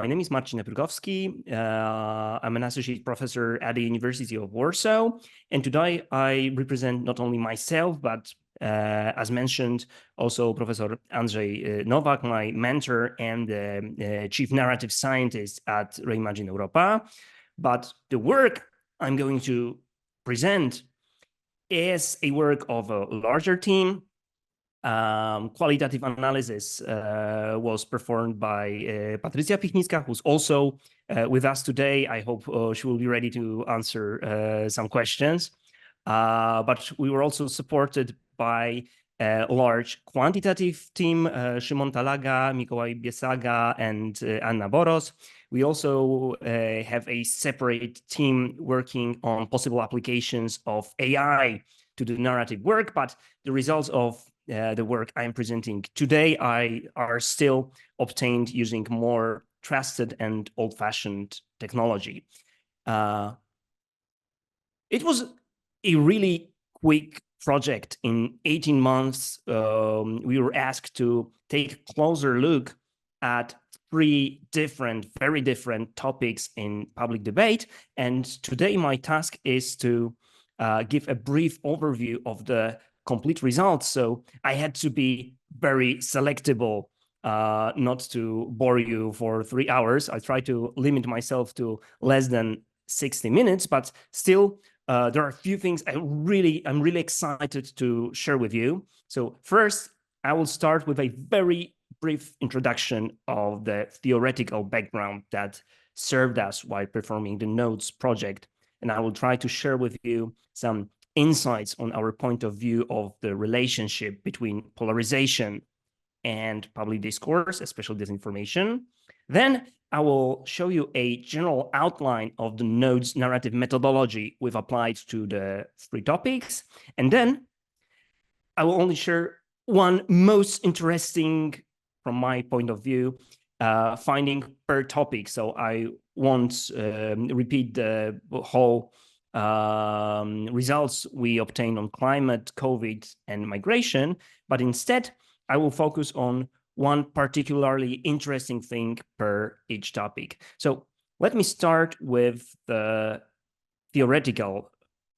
My name is Marcin Eprugowski. I'm an associate professor at the University of Warsaw. And today I represent not only myself, but as mentioned, also Professor Andrzej Nowak, my mentor and chief narrative scientist at Reimagine Europa. But the work I'm going to present is a work of a larger team. Qualitative analysis was performed by Patrycja Pichnicka, who's also with us today. I hope she will be ready to answer some questions. But we were also supported by a large quantitative team, Szymon Talaga, Mikołaj Biesaga, and Anna Boros. We also have a separate team working on possible applications of AI to the narrative work, but the results of the work I'm presenting today are still obtained using more trusted and old-fashioned technology. It was a really quick project. In 18 months, we were asked to take a closer look at three very different topics in public debate. And today my task is to give a brief overview of the complete results. So I had to be very selectable, not to bore you for 3 hours. I try to limit myself to less than 60 minutes, but still there are a few things I'm really excited to share with you. So first, I will start with a very brief introduction of the theoretical background that served us while performing the Nodes project. And I will try to share with you some insights on our point of view of the relationship between polarization and public discourse, especially disinformation. Then I will show you a general outline of the Nodes narrative methodology we've applied to the three topics. And then I will only share one most interesting, from my point of view, finding per topic. So I won't repeat the whole results we obtained on climate, COVID, and migration, but instead I will focus on one particularly interesting thing per each topic. So let me start with the theoretical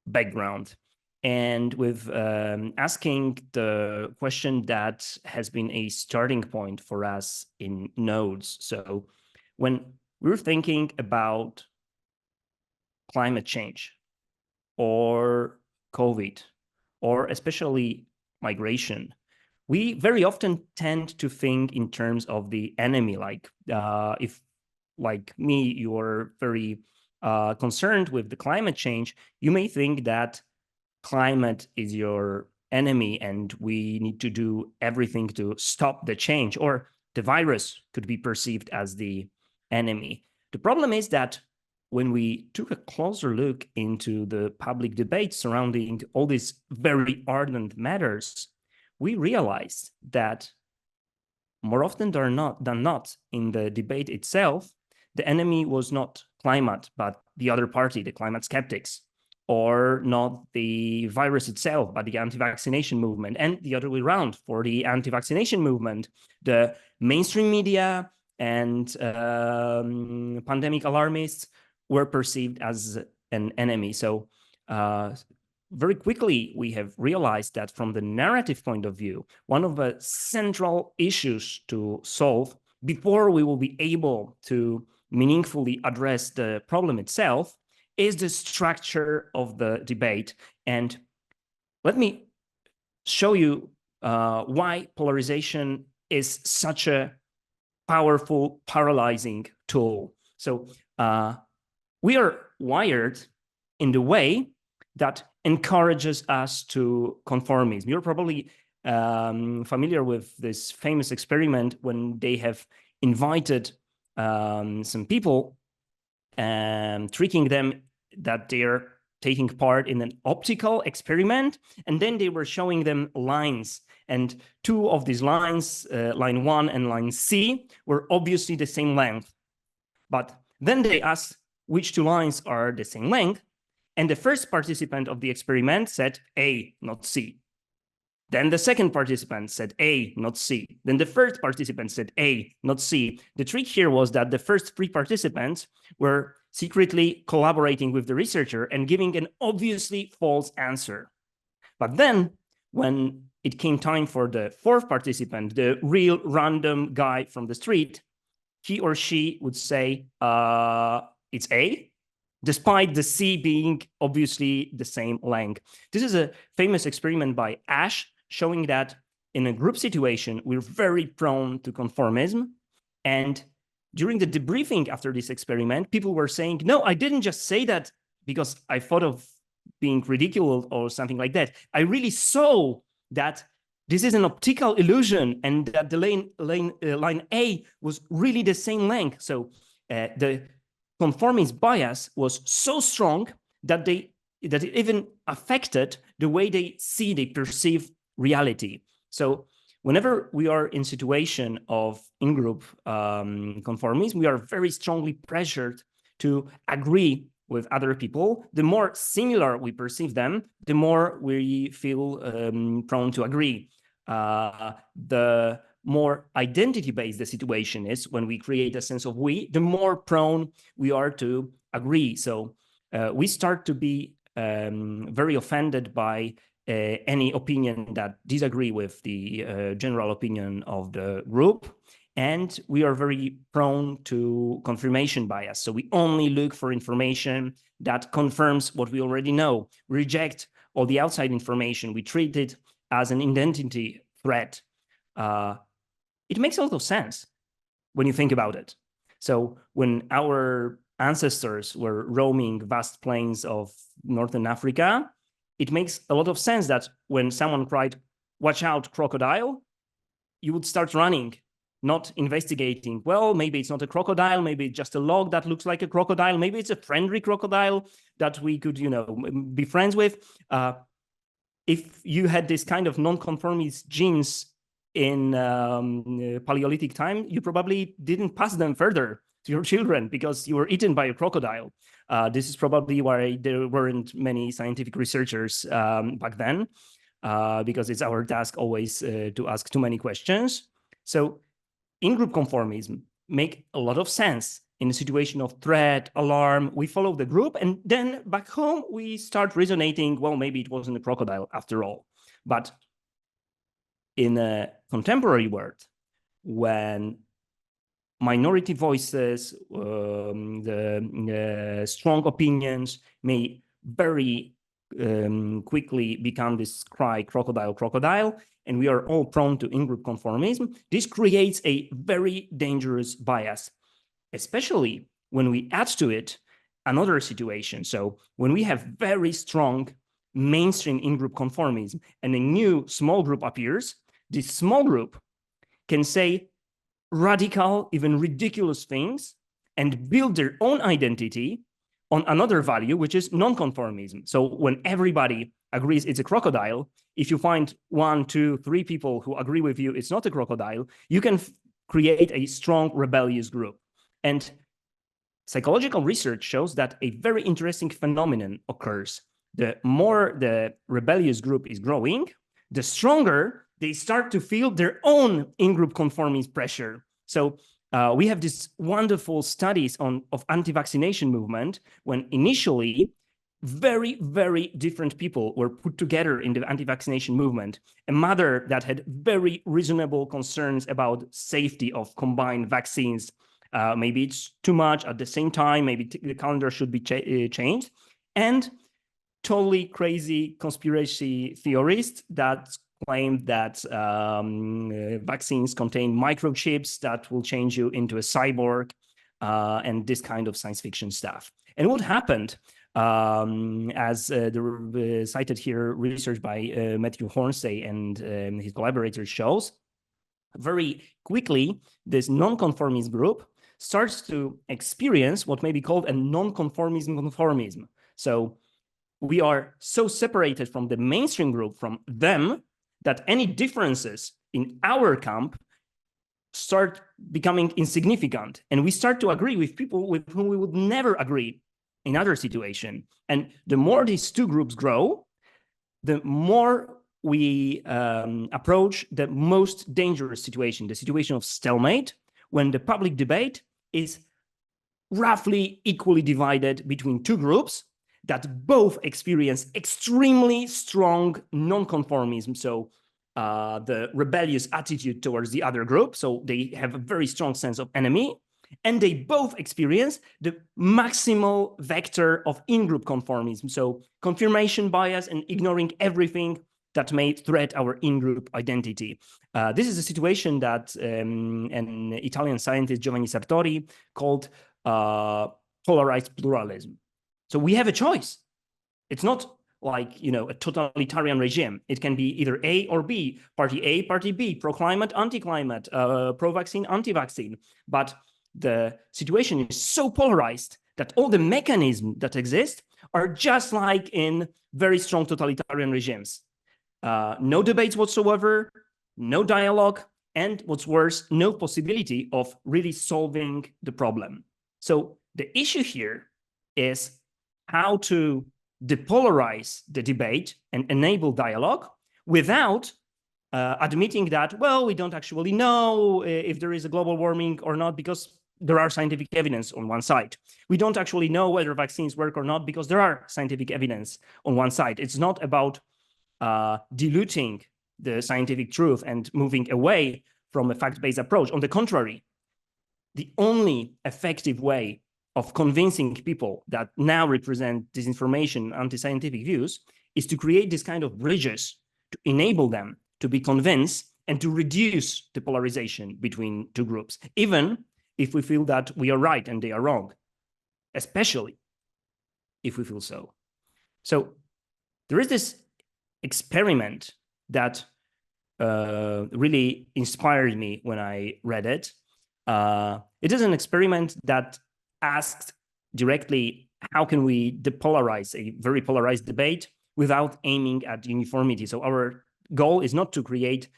background and with asking the question that has been a starting point for us in Nodes. So when we're thinking about climate change or COVID, or especially migration, we very often tend to think in terms of the enemy. Like if, like me, you are very concerned with the climate change, you may think that climate is your enemy and we need to do everything to stop the change, or the virus could be perceived as the enemy. The problem is that when we took a closer look into the public debate surrounding all these very ardent matters, we realized that more often than not in the debate itself, the enemy was not climate, but the other party, the climate skeptics, or not the virus itself, but the anti-vaccination movement, and the other way around. For the anti-vaccination movement, the mainstream media and pandemic alarmists were perceived as an enemy. So very quickly, we have realized that from the narrative point of view, one of the central issues to solve before we will be able to meaningfully address the problem itself is the structure of the debate. And let me show you why polarization is such a powerful, paralyzing tool. So we are wired in the way that encourages us to conformism. You're probably familiar with this famous experiment when they have invited some people and tricking them that they're taking part in an optical experiment, and then they were showing them lines, and two of these lines, line 1 and line C, were obviously the same length. But then they asked which two lines are the same length, and the first participant of the experiment said A, not C. Then the second participant said A, not C. Then the third participant said A, not C. The trick here was that the first three participants were secretly collaborating with the researcher and giving an obviously false answer. But then when it came time for the fourth participant, the real random guy from the street, he or she would say, it's A, despite the C being obviously the same length. This is a famous experiment by Ash showing that in a group situation, we're very prone to conformism. And during the debriefing after this experiment, people were saying, no, I didn't just say that because I thought of being ridiculed or something like that. I really saw that this is an optical illusion and that the line A was really the same length. So the conformist bias was so strong that it even affected the way they perceive reality. So whenever we are in situation of in-group conformism, we are very strongly pressured to agree with other people. The more similar we perceive them, the more we feel prone to agree. The more identity-based the situation is, when we create a sense of we, the more prone we are to agree. So we start to be very offended by any opinion that disagree with the general opinion of the group. And we are very prone to confirmation bias. So we only look for information that confirms what we already know. We reject all the outside information. We treat it as an identity threat. It makes a lot of sense when you think about it. So when our ancestors were roaming vast plains of Northern Africa, it makes a lot of sense that when someone cried, "Watch out, crocodile," you would start running, not investigating. Well, maybe it's not a crocodile, maybe it's just a log that looks like a crocodile, maybe it's a friendly crocodile that we could, be friends with. If you had this kind of non-conformist genes in Paleolithic time, you probably didn't pass them further to your children because you were eaten by a crocodile. This is probably why there weren't many scientific researchers back then, because it's our task always to ask too many questions. So in-group conformism make a lot of sense. In a situation of threat, alarm, we follow the group, and then back home, we start resonating, well, maybe it wasn't a crocodile after all. But in a contemporary world, when minority voices, the strong opinions may very quickly become this cry, crocodile, crocodile, and we are all prone to in-group conformism, this creates a very dangerous bias, especially when we add to it another situation. So when we have very strong mainstream in-group conformism and a new small group appears, this small group can say radical, even ridiculous things and build their own identity on another value, which is non-conformism. So when everybody agrees it's a crocodile, if you find 1, 2, 3 people who agree with you it's not a crocodile, you can create a strong rebellious group. And psychological research shows that a very interesting phenomenon occurs. The more the rebellious group is growing, the stronger they start to feel their own in-group conformist pressure. So we have these wonderful studies of anti-vaccination movement when initially very, very different people were put together in the anti-vaccination movement. A mother that had very reasonable concerns about safety of combined vaccines. Maybe it's too much at the same time, maybe the calendar should be changed. And totally crazy conspiracy theorists that claimed that vaccines contain microchips that will change you into a cyborg and this kind of science fiction stuff. And what happened, as the cited here research by Matthew Hornsey and his collaborators shows, very quickly, this non-conformist group starts to experience what may be called a non-conformism conformism. So we are so separated from the mainstream group, from them, that any differences in our camp start becoming insignificant. And we start to agree with people with whom we would never agree in other situations. And the more these two groups grow, the more we approach the most dangerous situation, the situation of stalemate, when the public debate is roughly equally divided between two groups that both experience extremely strong nonconformism, so the rebellious attitude towards the other group, so they have a very strong sense of enemy, and they both experience the maximal vector of in-group conformism, so confirmation bias and ignoring everything that may threat our in-group identity. This is a situation that an Italian scientist, Giovanni Sartori, called polarized pluralism. So we have a choice. It's not like, you know, a totalitarian regime. It can be either A or B, party A, party B, pro-climate, anti-climate, pro-vaccine, anti-vaccine. But the situation is so polarized that all the mechanisms that exist are just like in very strong totalitarian regimes. No debates whatsoever, no dialogue, and what's worse, no possibility of really solving the problem. So the issue here is how to depolarize the debate and enable dialogue without admitting that, well, we don't actually know if there is a global warming or not because there are scientific evidence on one side. We don't actually know whether vaccines work or not because there are scientific evidence on one side. It's not about diluting the scientific truth and moving away from a fact-based approach. On the contrary, the only effective way of convincing people that now represent disinformation, anti-scientific views, is to create this kind of bridges to enable them to be convinced and to reduce the polarization between two groups, even if we feel that we are right and they are wrong, especially if we feel so. So there is this experiment that really inspired me when I read it. It is an experiment that asked directly, how can we depolarize a very polarized debate without aiming at uniformity? So our goal is not to create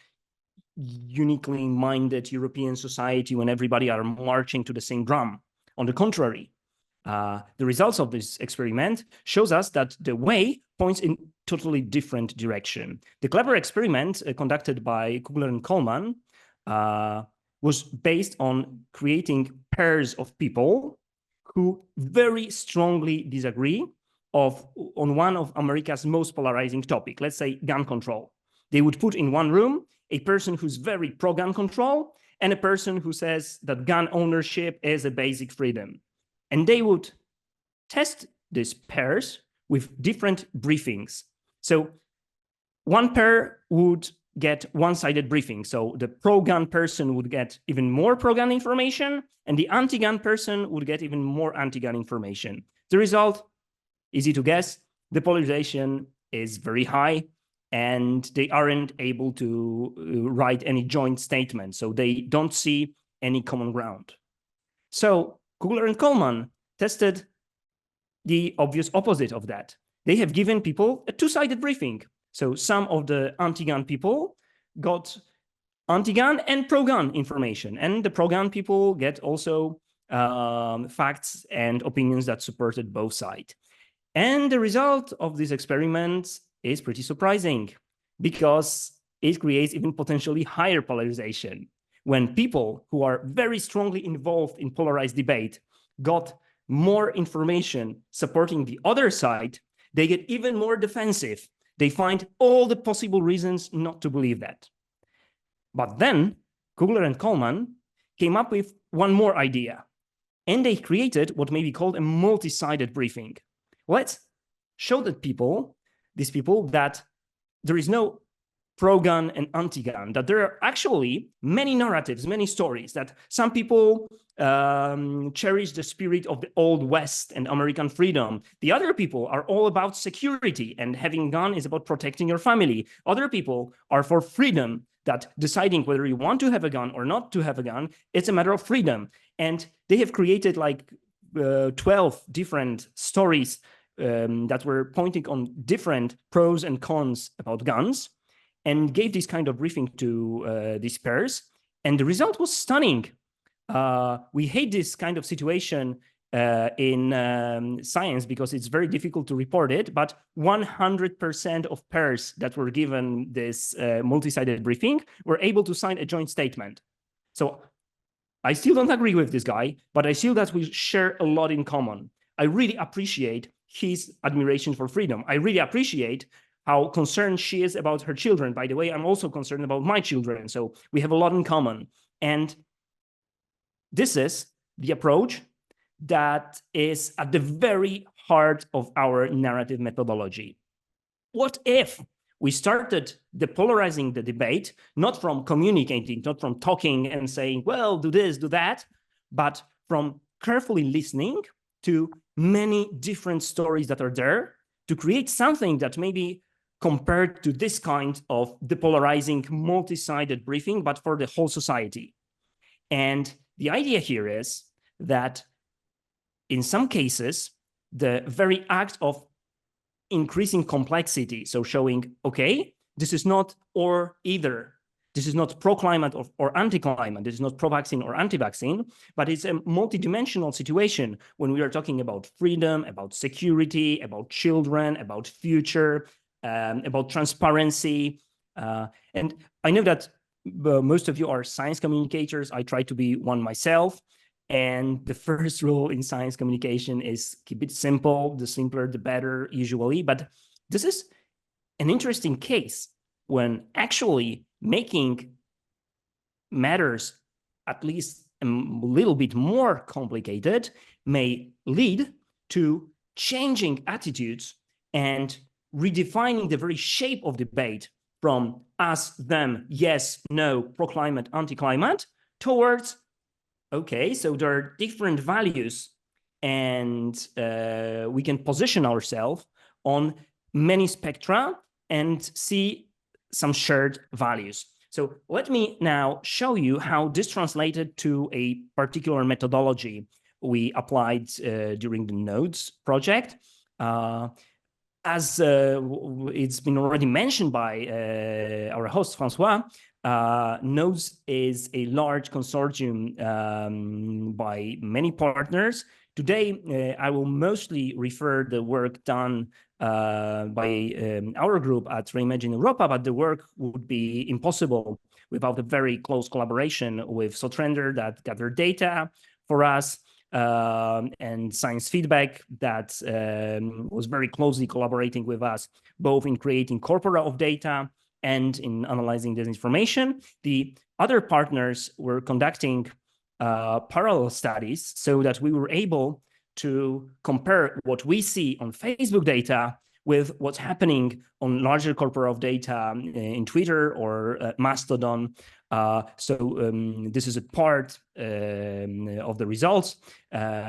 uniquely minded European society when everybody are marching to the same drum. On the contrary, the results of this experiment shows us that the way points in totally different direction. The clever experiment conducted by Kugler and Coleman was based on creating pairs of people who very strongly disagree on one of America's most polarizing topic, let's say gun control. They would put in one room a person who's very pro-gun control and a person who says that gun ownership is a basic freedom. And they would test these pairs with different briefings. So one pair would get one-sided briefing. So the pro-gun person would get even more pro-gun information, and the anti-gun person would get even more anti-gun information. The result, easy to guess, the polarization is very high, and they aren't able to write any joint statement. So they don't see any common ground. So Kugler and Coleman tested the obvious opposite of that. They have given people a two-sided briefing. So some of the anti-gun people got anti-gun and pro-gun information, and the pro-gun people get also facts and opinions that supported both sides. And the result of this experiment is pretty surprising because it creates even potentially higher polarization. When people who are very strongly involved in polarized debate got more information supporting the other side, they get even more defensive. They find all the possible reasons not to believe that. But then Kugler and Coleman came up with one more idea, and they created what may be called a multi-sided briefing. Let's show these people that there is no pro-gun and anti-gun, that there are actually many narratives, many stories, that some people cherish the spirit of the Old West and American freedom. The other people are all about security, and having a gun is about protecting your family. Other people are for freedom, that deciding whether you want to have a gun or not to have a gun, it's a matter of freedom. And they have created like 12 different stories that were pointing on different pros and cons about guns, and gave this kind of briefing to these pairs. And the result was stunning. We hate this kind of situation in science because it's very difficult to report it, but 100% of pairs that were given this multi-sided briefing were able to sign a joint statement. So I still don't agree with this guy, but I feel that we share a lot in common. I really appreciate his admiration for freedom. I really appreciate how concerned she is about her children. By the way, I'm also concerned about my children. So we have a lot in common. And this is the approach that is at the very heart of our narrative methodology. What if we started depolarizing the debate, not from communicating, not from talking and saying, well, do this, do that, but from carefully listening to many different stories that are there to create something that maybe compared to this kind of depolarizing multi-sided briefing, but for the whole society. And the idea here is that in some cases, the very act of increasing complexity, so showing, okay, this is not or either. This is not pro-climate or anti-climate. This is not pro-vaccine or anti-vaccine, but it's a multidimensional situation when we are talking about freedom, about security, about children, about future, about transparency. And I know that most of you are science communicators. I try to be one myself. And the first rule in science communication is keep it simple. The simpler, the better, usually. But this is an interesting case when actually making matters at least a little bit more complicated may lead to changing attitudes and redefining the very shape of debate from us, them, yes, no, pro-climate, anti-climate, towards, okay, so there are different values and we can position ourselves on many spectra and see some shared values. So let me now show you how this translated to a particular methodology we applied during the Nodes project. As it's been already mentioned by our host, Francois, Nodes is a large consortium by many partners. Today, I will mostly refer the work done by our group at Reimagine Europa, but the work would be impossible without a very close collaboration with Sotrender that gathered data for us, and Science Feedback that was very closely collaborating with us, both in creating corpora of data and in analyzing this information. The other partners were conducting parallel studies so that we were able to compare what we see on Facebook data with what's happening on larger corpora of data in Twitter or Mastodon. This is a part of the results.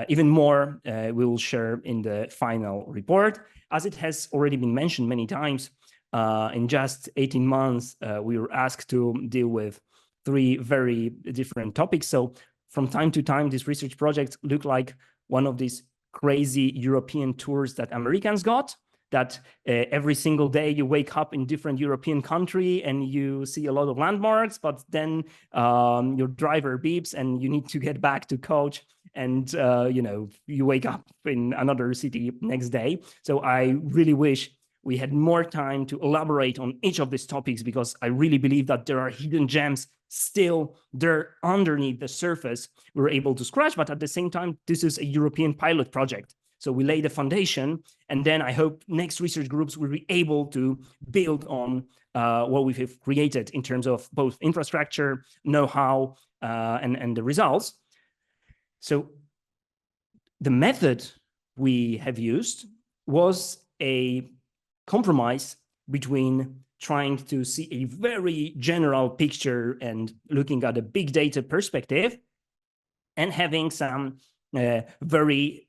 Even more, we will share in the final report. As it has already been mentioned many times, in just 18 months, we were asked to deal with 3 very different topics. So from time to time, these research projects look like one of these crazy European tours that Americans got, that every single day you wake up in different European country and you see a lot of landmarks, but then your driver beeps and you need to get back to coach and you wake up in another city next day. So I really wish we had more time to elaborate on each of these topics, because I really believe that there are hidden gems still there underneath the surface we're able to scratch. But at the same time, this is a European pilot project. So we lay the foundation, and then I hope next research groups will be able to build on what we have created in terms of both infrastructure, know-how, and the results. So the method we have used was a compromise between trying to see a very general picture and looking at a big data perspective and having some very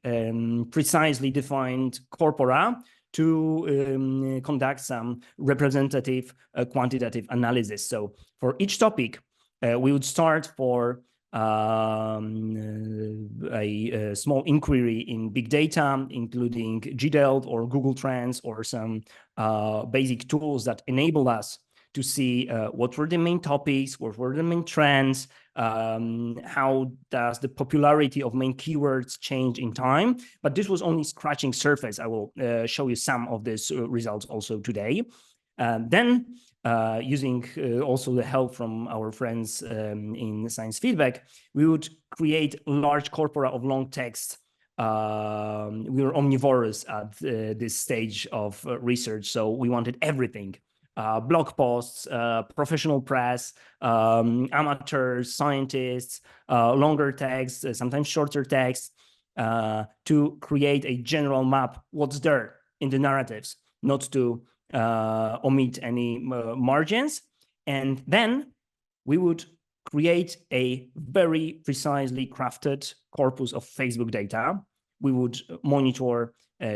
precisely defined corpora to conduct some representative quantitative analysis. So for each topic, we would start for a small inquiry in big data, including GDELT or Google Trends or some basic tools that enable us to see what were the main topics, what were the main trends, how does the popularity of main keywords change in time. But this was only scratching surface. I will show you some of these results also today. Then, using also the help from our friends in Science Feedback, we would create large corpora of long text. We were omnivorous at this stage of research, so we wanted everything. Blog posts, professional press, amateurs, scientists, longer text, sometimes shorter text, to create a general map, what's there in the narratives, not to omit any margins. And then we would create a very precisely crafted corpus of Facebook data. We would monitor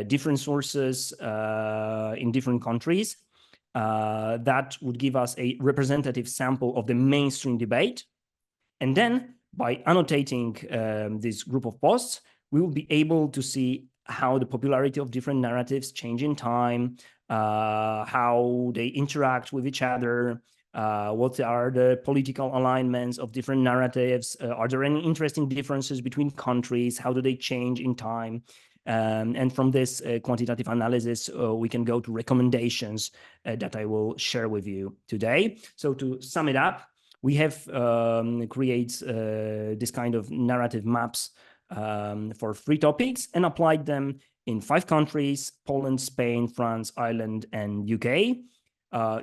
different sources in different countries. That would give us a representative sample of the mainstream debate. And then by annotating this group of posts, we will be able to see how the popularity of different narratives change in time, how they interact with each other, what are the political alignments of different narratives, are there any interesting differences between countries, how do they change in time? And from this quantitative analysis, we can go to recommendations that I will share with you today. So to sum it up, we have created this kind of narrative maps for 3 topics and applied them in 5 countries: Poland, Spain, France, Ireland, and UK,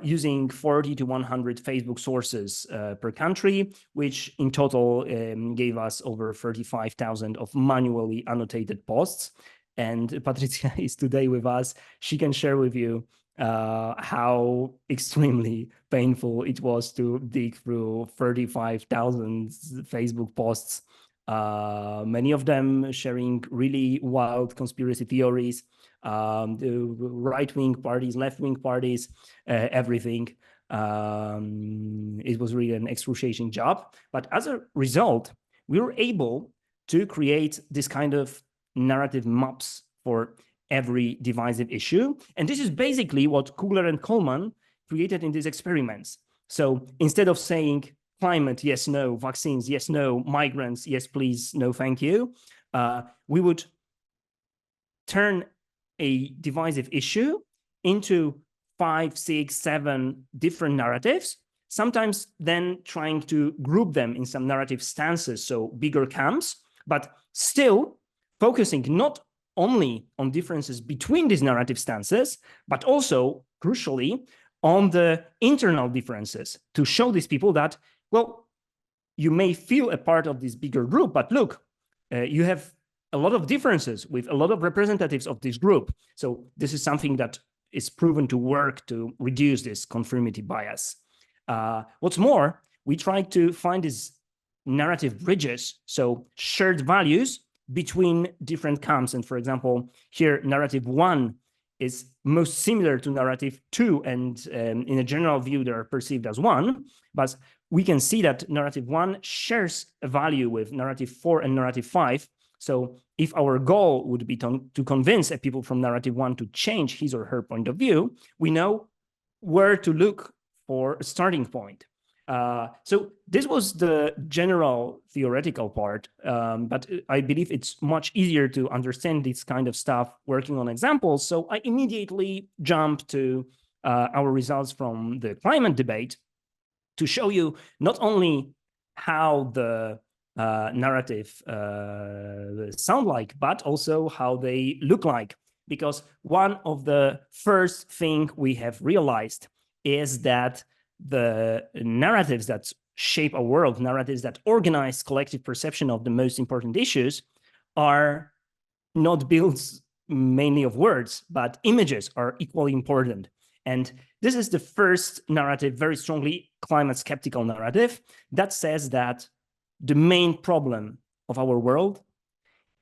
using 40 to 100 Facebook sources per country, which in total gave us over 35,000 of manually annotated posts. And Patricia is today with us. She can share with you how extremely painful it was to dig through 35,000 Facebook posts, many of them sharing really wild conspiracy theories, the right-wing parties, left-wing parties, everything. It was really an excruciating job. But as a result, we were able to create this kind of narrative maps for every divisive issue. And this is basically what Kugler and Coleman created in these experiments. So instead of saying climate, yes, no, vaccines, yes, no, migrants, yes, please, no, thank you, we would turn a divisive issue into 5, 6, 7 different narratives, sometimes then trying to group them in some narrative stances, so bigger camps, but still focusing not only on differences between these narrative stances, but also, crucially, on the internal differences to show these people that, well, you may feel a part of this bigger group, but look, you have a lot of differences with a lot of representatives of this group. So this is something that is proven to work to reduce this conformity bias. What's more, we try to find these narrative bridges, so shared values between different camps. And for example, here, narrative 1 is most similar to narrative 2, and in a general view, they're perceived as one, but we can see that narrative 1 shares a value with narrative 4 and narrative 5. So if our goal would be to convince a people from narrative 1 to change his or her point of view, we know where to look for a starting point. So this was the general theoretical part, but I believe it's much easier to understand this kind of stuff working on examples. So I immediately jumped to our results from the climate debate to show you not only how the narrative sound like, but also how they look like. Because one of the first thing we have realized is that the narratives that shape our world, narratives that organize collective perception of the most important issues, are not built mainly of words, but images are equally important. And this is the first narrative, very strongly climate skeptical narrative, that says that the main problem of our world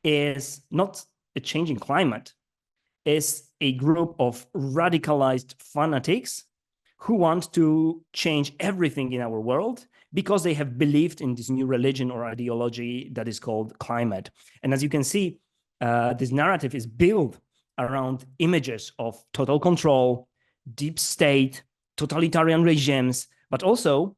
is not a changing climate, is a group of radicalized fanatics who want to change everything in our world because they have believed in this new religion or ideology that is called climate. And as you can see, this narrative is built around images of total control, deep state, totalitarian regimes, but also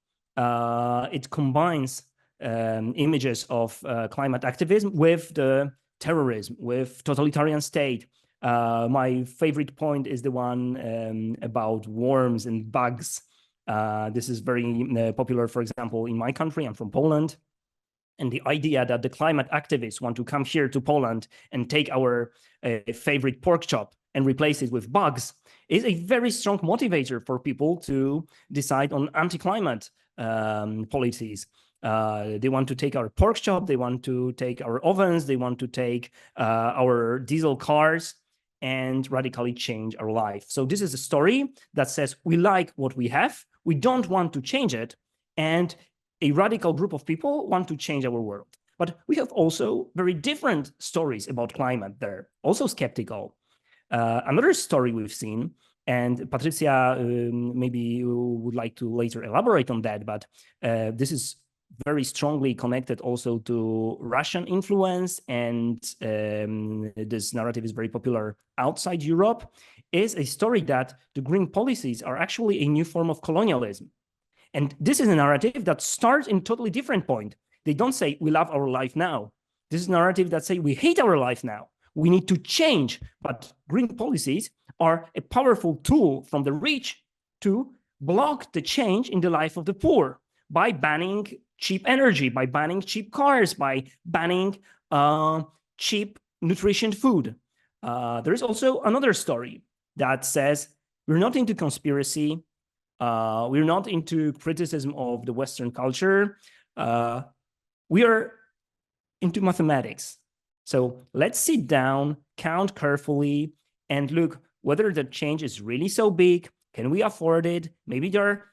it combines images of climate activism with the terrorism, with totalitarian state. My favorite point is the one about worms and bugs. This is very popular, for example, in my country. I'm from Poland. And the idea that the climate activists want to come here to Poland and take our favorite pork chop and replace it with bugs is a very strong motivator for people to decide on anti-climate policies. They want to take our pork chop, they want to take our ovens, they want to take our diesel cars and radically change our life. So this is a story that says we like what we have, we don't want to change it, and a radical group of people want to change our world. But we have also very different stories about climate there, also skeptical. Another story we've seen, and Patricia maybe you would like to later elaborate on that, but this is very strongly connected also to Russian influence, and this narrative is very popular outside Europe, is a story that the green policies are actually a new form of colonialism. And this is a narrative that starts in a totally different point. They don't say we love our life now. This is a narrative that say we hate our life now. We need to change. But green policies are a powerful tool from the rich to block the change in the life of the poor by banning cheap energy, by banning cheap cars, by banning cheap nutrition food. There is also another story that says we're not into conspiracy. We're not into criticism of the Western culture. We are into mathematics. So let's sit down, count carefully, and look whether the change is really so big. Can we afford it? Maybe there are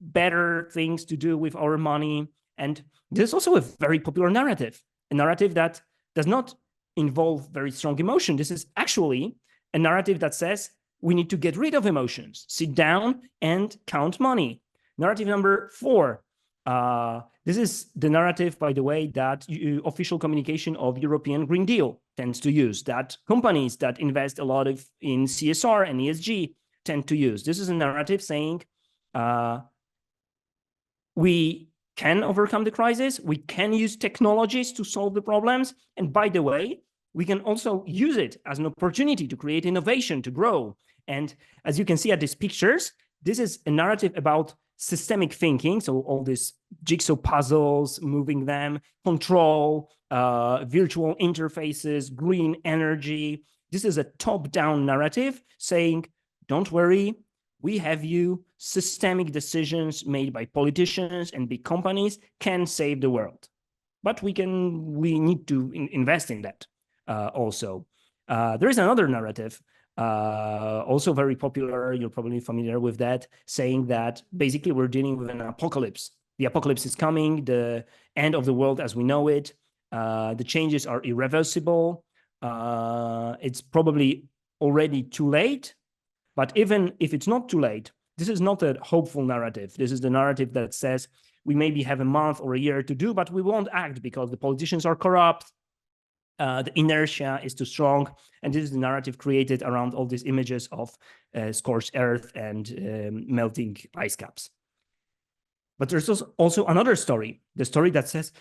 better things to do with our money. And this is also a very popular narrative, a narrative that does not involve very strong emotion. This is actually a narrative that says, we need to get rid of emotions, sit down and count money. Narrative number 4. This is the narrative, by the way, that official communication of European Green Deal tends to use, that companies that invest a lot in CSR and ESG tend to use. This is a narrative saying we can overcome the crisis, we can use technologies to solve the problems, and by the way, we can also use it as an opportunity to create innovation, to grow. And as you can see at these pictures, this is a narrative about systemic thinking. So all these jigsaw puzzles, moving them, control, virtual interfaces, green energy. This is a top-down narrative saying, don't worry, we have you. Systemic decisions made by politicians and big companies can save the world. But we need to invest in that also. There is another narrative, also very popular, you're probably familiar with that, saying that basically we're dealing with an apocalypse. The apocalypse is coming, the end of the world as we know it. The changes are irreversible. It's probably already too late. But even if it's not too late, this is not a hopeful narrative. This is the narrative that says we maybe have a month or a year to do, but we won't act because the politicians are corrupt. The inertia is too strong. And this is the narrative created around all these images of scorched earth and melting ice caps. But there's also another story, the story that says,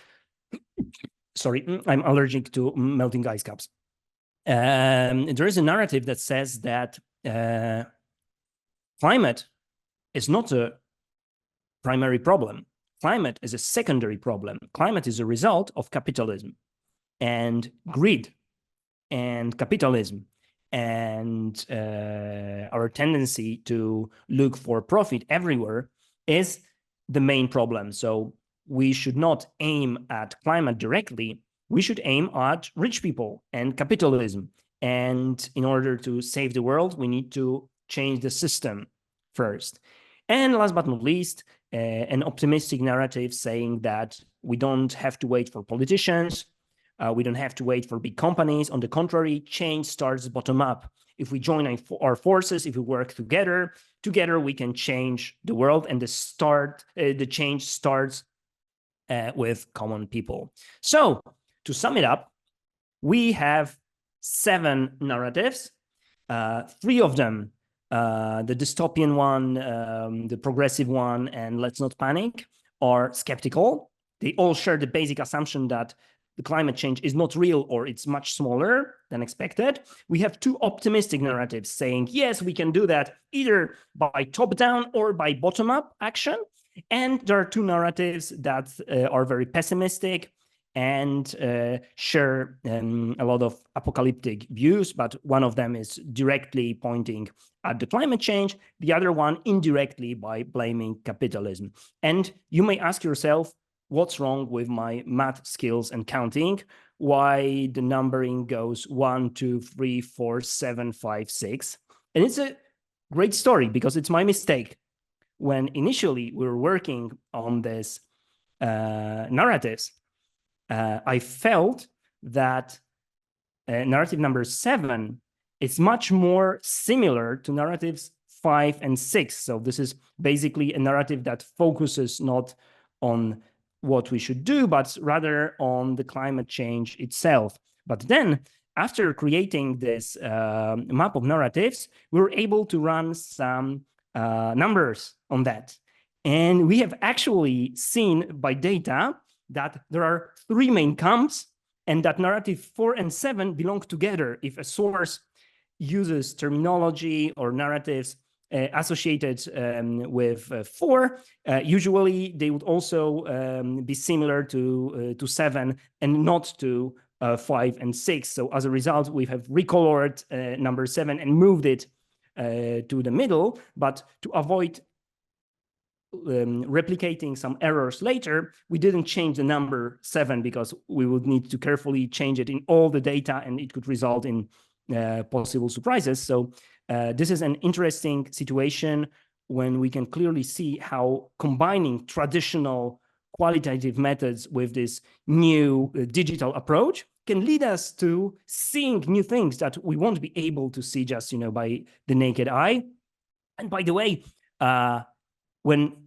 sorry, I'm allergic to melting ice caps. There is a narrative that says that climate is not a primary problem. Climate is a secondary problem. Climate is a result of capitalism and greed and capitalism and our tendency to look for profit everywhere is the main problem. So we should not aim at climate directly. We should aim at rich people and capitalism. And in order to save the world, we need to change the system first. And last but not least, an optimistic narrative saying that we don't have to wait for politicians. We don't have to wait for big companies. On the contrary, change starts bottom up. If we join our forces, if we work together we can change the world, and the change starts with common people. So to sum it up, we have 7 narratives. 3 of them the dystopian one, the progressive one, and let's not panic are skeptical. They all share the basic assumption that the climate change is not real or it's much smaller than expected. We have two optimistic narratives saying, yes, we can do that either by top-down or by bottom-up action. And there are two narratives that are very pessimistic and share a lot of apocalyptic views, but one of them is directly pointing at the climate change, the other one indirectly by blaming capitalism. And you may ask yourself, what's wrong with my math skills and counting? Why the numbering goes 1, 2, 3, 4, 7, 5, 6? And it's a great story because it's my mistake. When initially we were working on this narratives, I felt that narrative number 7 is much more similar to narratives 5 and 6. So this is basically a narrative that focuses not on what we should do, but rather on the climate change itself. But then, after creating this map of narratives, we were able to run some numbers on that. And we have actually seen by data that there are 3 main camps and that narrative 4 and 7 belong together. If a source uses terminology or narratives associated with 4, usually they would also be similar to 7 and not to 5 and 6. So as a result, we have recolored number 7 and moved it to the middle, but to avoid replicating some errors later, we didn't change the number 7 because we would need to carefully change it in all the data and it could result in possible surprises. So this is an interesting situation when we can clearly see how combining traditional qualitative methods with this new digital approach can lead us to seeing new things that we won't be able to see just, by the naked eye. And by the way, when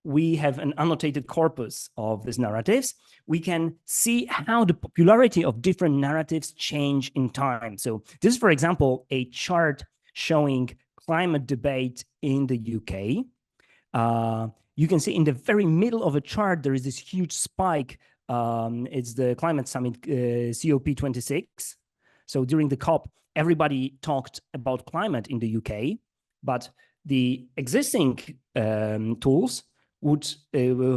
we have an annotated corpus of these narratives, we can see how the popularity of different narratives change in time. So this is, for example, a chart showing climate debate in the UK. You can see in the very middle of a chart, there is this huge spike. It's the climate summit, COP26. So during the COP, everybody talked about climate in the UK, but the existing tools would,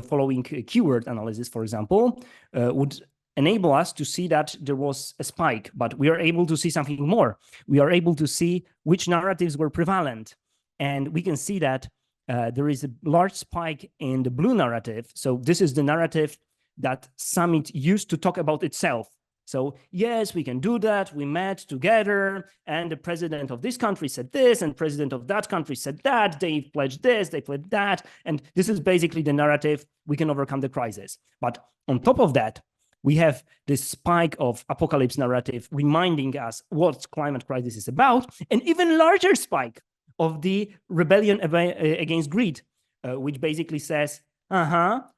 following keyword analysis, for example, would enable us to see that there was a spike, but we are able to see something more. We are able to see which narratives were prevalent. And we can see that there is a large spike in the blue narrative. So this is the narrative that summit used to talk about itself. So yes, we can do that. We met together and the president of this country said this and president of that country said that. They pledged this, they pledged that. And this is basically the narrative. We can overcome the crisis. But on top of that, we have this spike of apocalypse narrative reminding us what climate crisis is about, an even larger spike of the rebellion against greed, which basically says,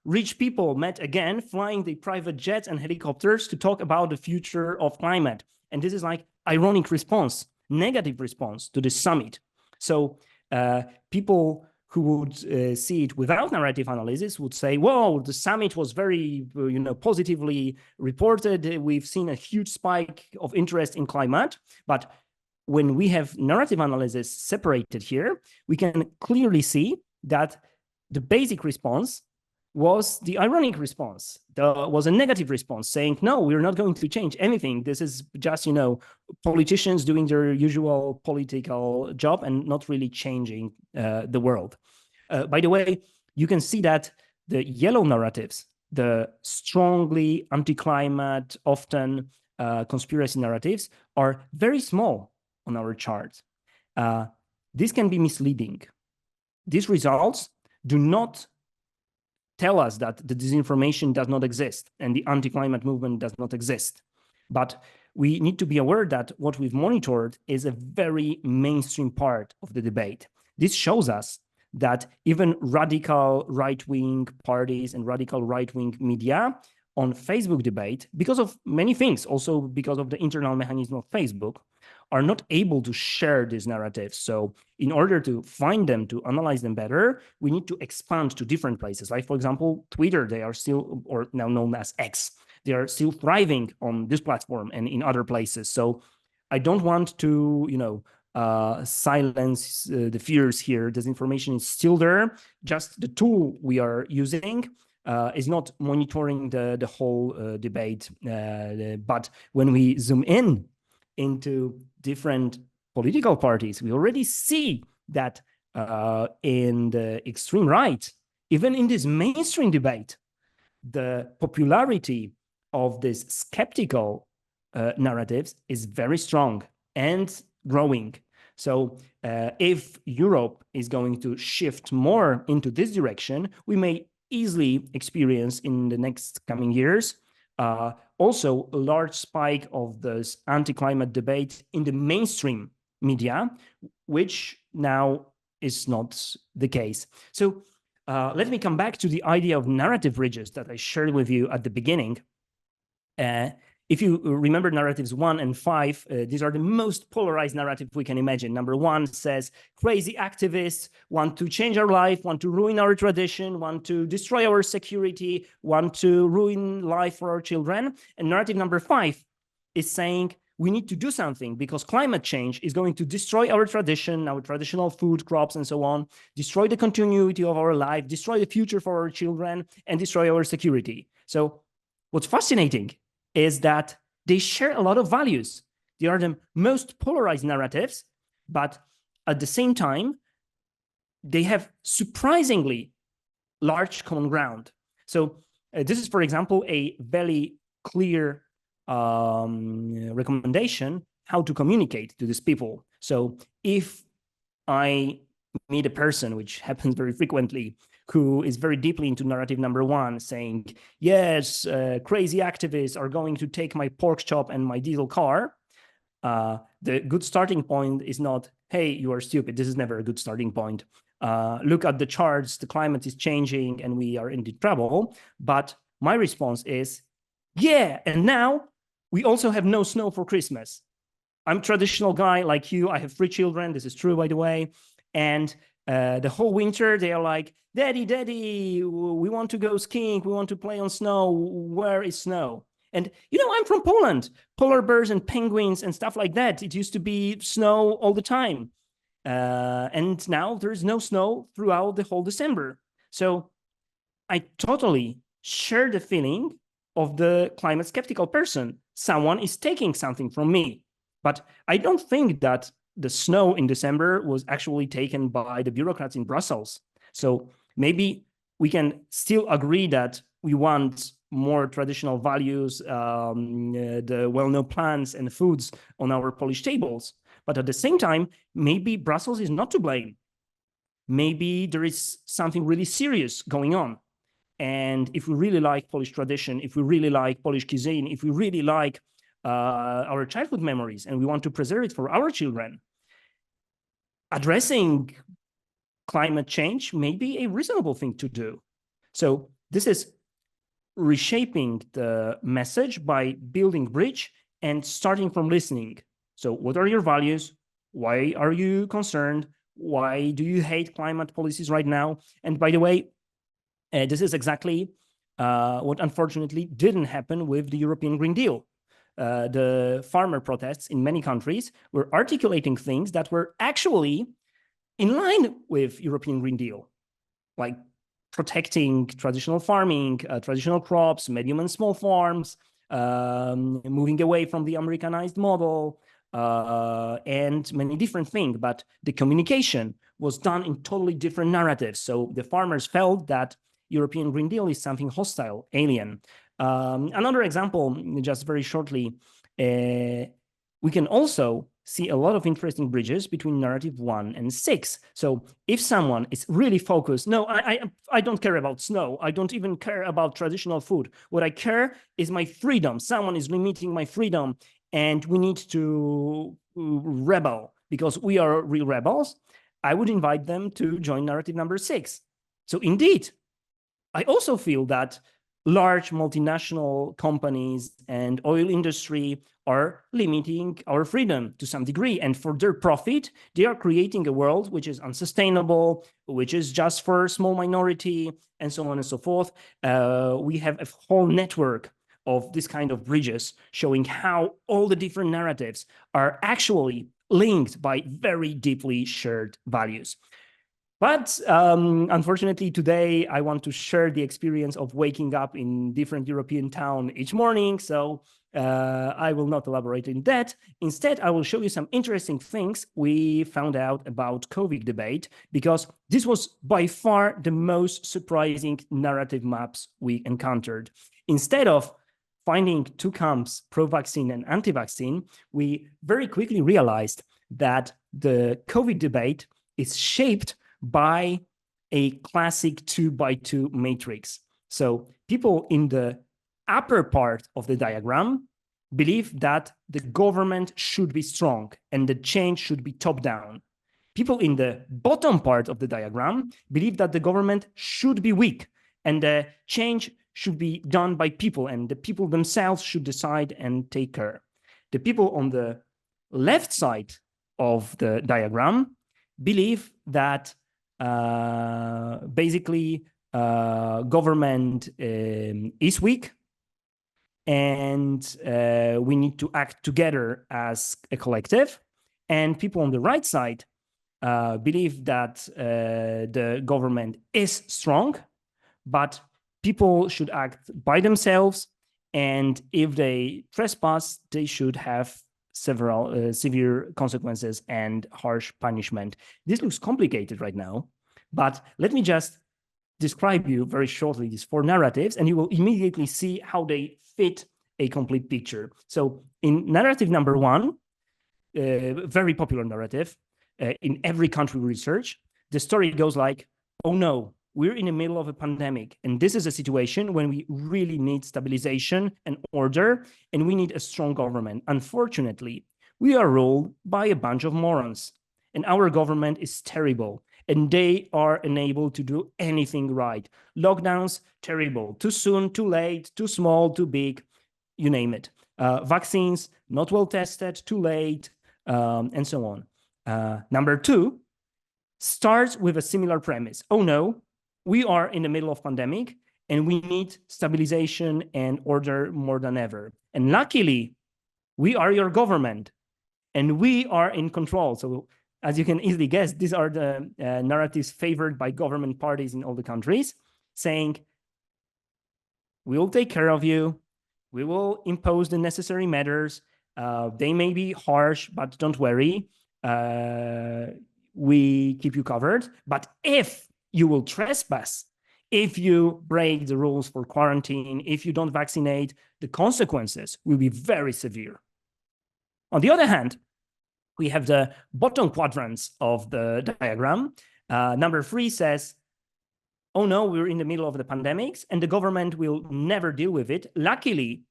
rich people met again, flying the private jets and helicopters to talk about the future of climate. And this is like ironic response, negative response to this summit. So people who would see it without narrative analysis would say, whoa, the summit was very, positively reported. We've seen a huge spike of interest in climate. But when we have narrative analysis separated here, we can clearly see that the basic response was the ironic response. There was a negative response saying, no, we're not going to change anything. This is just, politicians doing their usual political job and not really changing the world. By the way, you can see that the yellow narratives, the strongly anti-climate, often conspiracy narratives, are very small on our chart. This can be misleading. These results do not tell us that the disinformation does not exist and the anti-climate movement does not exist. But we need to be aware that what we've monitored is a very mainstream part of the debate. This shows us that even radical right-wing parties and radical right-wing media on Facebook debate, because of many things, also because of the internal mechanism of Facebook, are not able to share these narratives. So in order to find them, to analyze them better, we need to expand to different places. Like, for example, Twitter, they are still, or now known as X, they are still thriving on this platform and in other places. So I don't want to, silence the fears here. Disinformation is still there. Just the tool we are using is not monitoring the whole debate. But when we zoom in into different political parties, we already see that in the extreme right, even in this mainstream debate, the popularity of these skeptical narratives is very strong and growing. So if Europe is going to shift more into this direction, we may easily experience in the next coming years also a large spike of this anti-climate debate in the mainstream media, which now is not the case. So let me come back to the idea of narrative bridges that I shared with you at the beginning. If you remember narratives 1 and 5, these are the most polarized narrative we can imagine. Number 1 says crazy activists want to change our life, want to ruin our tradition, want to destroy our security, want to ruin life for our children. And narrative number 5 is saying we need to do something because climate change is going to destroy our tradition, our traditional food, crops, and so on, destroy the continuity of our life, destroy the future for our children, and destroy our security. So what's fascinating is that they share a lot of values. They are the most polarized narratives, but at the same time, they have surprisingly large common ground. So this is, for example, a very clear recommendation how to communicate to these people. So if I meet a person, which happens very frequently, who is very deeply into narrative number 1, saying, yes, crazy activists are going to take my pork chop and my diesel car, the good starting point is not, hey, you are stupid. This is never a good starting point. Look at the charts, the climate is changing and we are in deep trouble. But my response is, yeah, and now we also have no snow for Christmas. I'm a traditional guy like you. I have 3 children. This is true, by the way. And the whole winter, they are like, Daddy, Daddy, we want to go skiing. We want to play on snow. Where is snow? And, I'm from Poland. Polar bears and penguins and stuff like that. It used to be snow all the time. And now there's no snow throughout the whole December. So I totally share the feeling of the climate skeptical person. Someone is taking something from me. But I don't think that the snow in December was actually taken by the bureaucrats in Brussels. So maybe we can still agree that we want more traditional values, the well-known plants and foods on our Polish tables. But at the same time, maybe Brussels is not to blame. Maybe there is something really serious going on. And if we really like Polish tradition, if we really like Polish cuisine, if we really like our childhood memories and we want to preserve it for our children, addressing climate change may be a reasonable thing to do. So this is reshaping the message by building bridge and starting from listening. So what are your values? Why are you concerned? Why do you hate climate policies right now? And by the way, this is exactly what unfortunately didn't happen with the European Green Deal. The farmer protests in many countries were articulating things that were actually in line with European Green Deal, like protecting traditional farming, traditional crops, medium and small farms, moving away from the Americanized model, and many different things. But the communication was done in totally different narratives. So the farmers felt that European Green Deal is something hostile, alien. Another example, just very shortly, we can also see a lot of interesting bridges between narrative 1 and 6. So if someone is really focused, no, I don't care about snow. I don't even care about traditional food. What I care is my freedom. Someone is limiting my freedom and we need to rebel because we are real rebels. I would invite them to join narrative number 6. So indeed, I also feel that large multinational companies and oil industry are limiting our freedom to some degree. And for their profit, they are creating a world which is unsustainable, which is just for a small minority, and so on and so forth. We have a whole network of this kind of bridges showing how all the different narratives are actually linked by very deeply shared values. But unfortunately, today I want to share the experience of waking up in different European town each morning. So I will not elaborate in that. Instead, I will show you some interesting things we found out about COVID debate, because this was by far the most surprising narrative maps we encountered. Instead of finding two camps, pro-vaccine and anti-vaccine, we very quickly realized that the COVID debate is shaped by a classic 2x2 matrix. So people in the upper part of the diagram believe that the government should be strong and the change should be top down. People in the bottom part of the diagram believe that the government should be weak and the change should be done by people and the people themselves should decide and take care. The people on the left side of the diagram believe that basically government is weak and we need to act together as a collective. And people on the right side believe that the government is strong, but people should act by themselves. And if they trespass, they should have several severe consequences and harsh punishment. This looks complicated right now, but let me just describe you very shortly these four narratives, and you will immediately see how they fit a complete picture. So in narrative number one, very popular narrative in every country we research, the story goes like, oh no, we're in the middle of a pandemic, and this is a situation when we really need stabilization and order, and we need a strong government. Unfortunately, we are ruled by a bunch of morons, and our government is terrible, and they are unable to do anything right. Lockdowns, terrible. Too soon, too late, too small, too big, you name it. Vaccines, not well tested, too late, and so on. Number two starts with a similar premise. Oh no, we are in the middle of pandemic and we need stabilization and order more than ever. And luckily, we are your government and we are in control. So as you can easily guess, these are the narratives favored by government parties in all the countries, saying, we will take care of you. We will impose the necessary measures. They may be harsh, but don't worry. We keep you covered. But if you will trespass, if you break the rules for quarantine, if you don't vaccinate, the consequences will be very severe. On the other hand, we have the bottom quadrants of the diagram. Number three says, oh no, we're in the middle of the pandemics and the government will never deal with it. Luckily,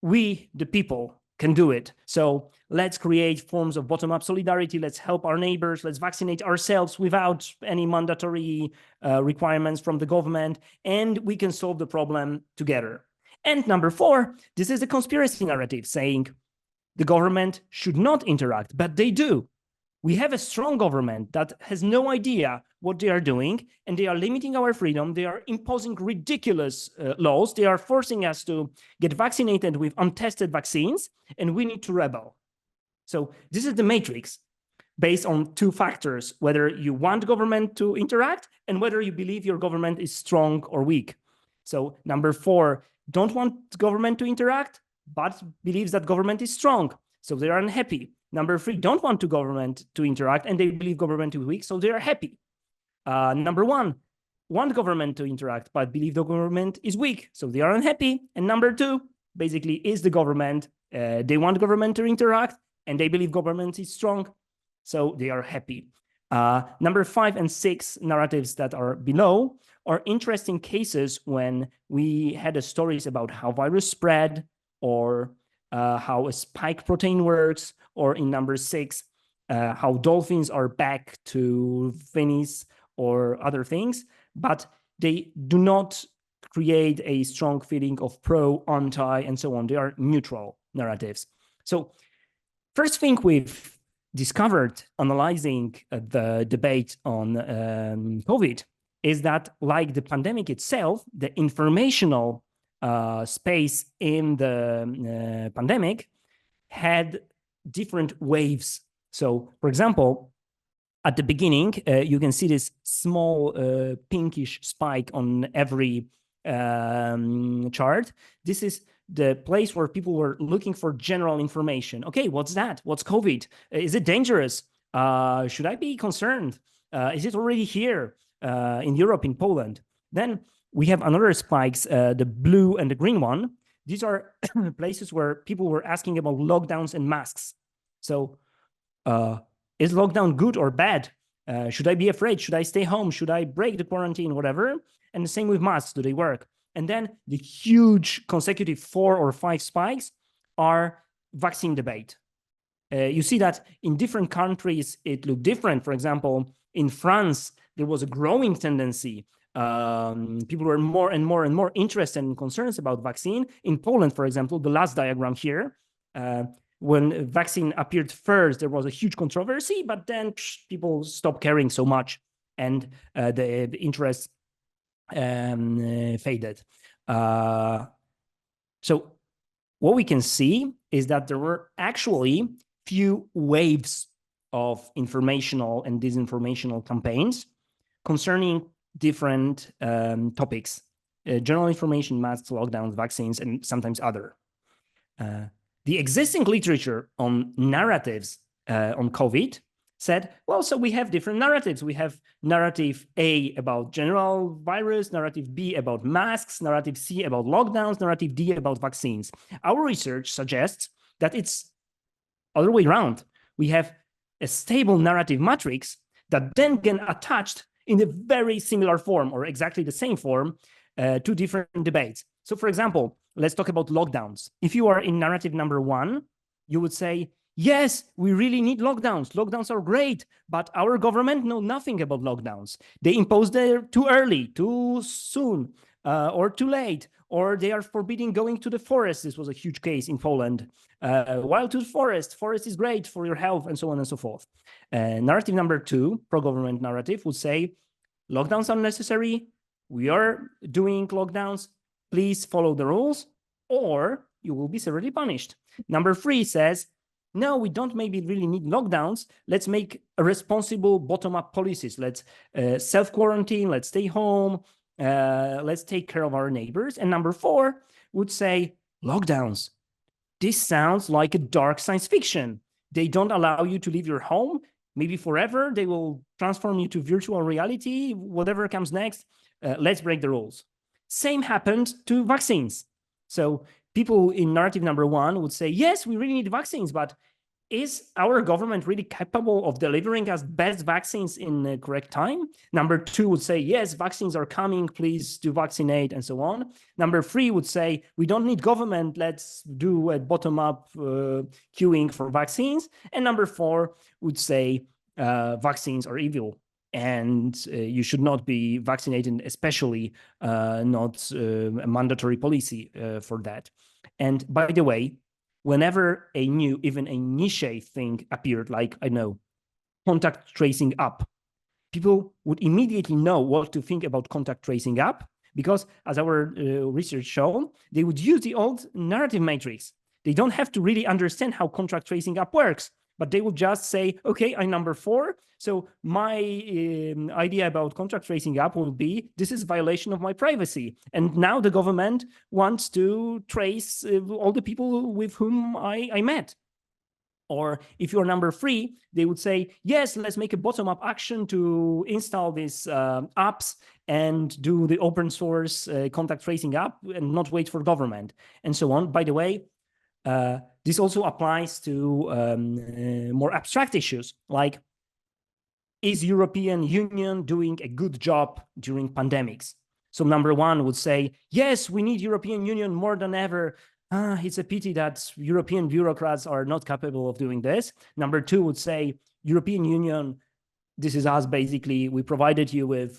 we, the people, can do it. So let's create forms of bottom-up solidarity. Let's help our neighbors. Let's vaccinate ourselves without any mandatory requirements from the government, and we can solve the problem together. And number four, this is the conspiracy narrative saying the government should not interact, but they do. We have a strong government that has no idea what they are doing, and they are limiting our freedom. They are imposing ridiculous laws. They are forcing us to get vaccinated with untested vaccines, and we need to rebel. So this is the matrix based on two factors, whether you want government to interact and whether you believe your government is strong or weak. So number four, don't want government to interact, but believes that government is strong, so they are unhappy. Number three, don't want government to interact and they believe government is weak, so they are happy. Number one, want government to interact, but believe the government is weak, so they are unhappy. And number two, basically, is the government. They want government to interact and they believe government is strong, so they are happy. Number 5 and 6 narratives that are below are interesting cases when we had stories about how virus spread or how a spike protein works, or in number 6, how dolphins are back to Venice or other things, but they do not create a strong feeling of pro, anti, and so on. They are neutral narratives. So first thing we've discovered analyzing the debate on COVID is that, like the pandemic itself, the informational space in the pandemic had different waves. So, for example, at the beginning, you can see this small pinkish spike on every chart. This is the place where people were looking for general information. Okay, what's that? What's COVID? Is it dangerous? Should I be concerned? Is it already here in Europe, in Poland? Then we have another spikes, the blue and the green one. These are places where people were asking about lockdowns and masks. So is lockdown good or bad? Should I be afraid? Should I stay home? Should I break the quarantine, whatever? And the same with masks, do they work? And then the huge consecutive 4 or 5 spikes are vaccine debate. You see that in different countries, it looked different. For example, in France, there was a growing tendency. People were more and more interested and concerns about vaccine. In Poland, for example, the last diagram here, when vaccine appeared first, there was a huge controversy, but then people stopped caring so much, and the interest faded. So what we can see is that there were actually few waves of informational and disinformational campaigns concerning different topics, general information, masks, lockdowns, vaccines, and sometimes other. The existing literature on narratives on COVID said, well, so we have different narratives. We have narrative A about general virus, narrative B about masks, narrative C about lockdowns, narrative D about vaccines. Our research suggests that it's other way around. We have a stable narrative matrix that then can attached in a very similar form or exactly the same form to different debates. So for example, let's talk about lockdowns. If you are in narrative number 1, you would say, yes, we really need lockdowns. Lockdowns are great, but our government know nothing about lockdowns. They impose them too early, too soon, or too late, or they are forbidding going to the forest. This was a huge case in Poland. While to the forest is great for your health, and so on and so forth. Narrative number 2, pro-government narrative, would say, lockdowns are necessary. We are doing lockdowns. Please follow the rules, or you will be severely punished. Number 3 says, no, we don't maybe really need lockdowns. Let's make a responsible bottom-up policies. Let's self-quarantine, let's stay home, let's take care of our neighbors. And number 4 would say, lockdowns. This sounds like a dark science fiction. They don't allow you to leave your home, maybe forever. They will transform you to virtual reality, whatever comes next. Let's break the rules. Same happened to vaccines. So people in narrative number 1 would say, yes, we really need vaccines, but is our government really capable of delivering us best vaccines in the correct time? Number 2 would say, yes, vaccines are coming, please do vaccinate, and so on. Number 3 would say, we don't need government, let's do a bottom-up queuing for vaccines. And number 4 would say, vaccines are evil, and you should not be vaccinated, especially not a mandatory policy for that. And by the way, whenever a new, even a niche thing appeared, like, I know, contact tracing app, people would immediately know what to think about contact tracing app, because as our research showed, they would use the old narrative matrix. They don't have to really understand how contact tracing app works, but they will just say, okay, I'm number 4. So my idea about contact tracing app will be, this is violation of my privacy. And now the government wants to trace all the people with whom I met. Or if you're number 3, they would say, yes, let's make a bottom-up action to install these apps and do the open source contact tracing app and not wait for government, and so on. By the way, this also applies to more abstract issues, like, is European Union doing a good job during pandemics? So number 1 would say, yes, we need European Union more than ever. It's a pity that European bureaucrats are not capable of doing this. Number 2 would say, European Union this is us basically. We provided you with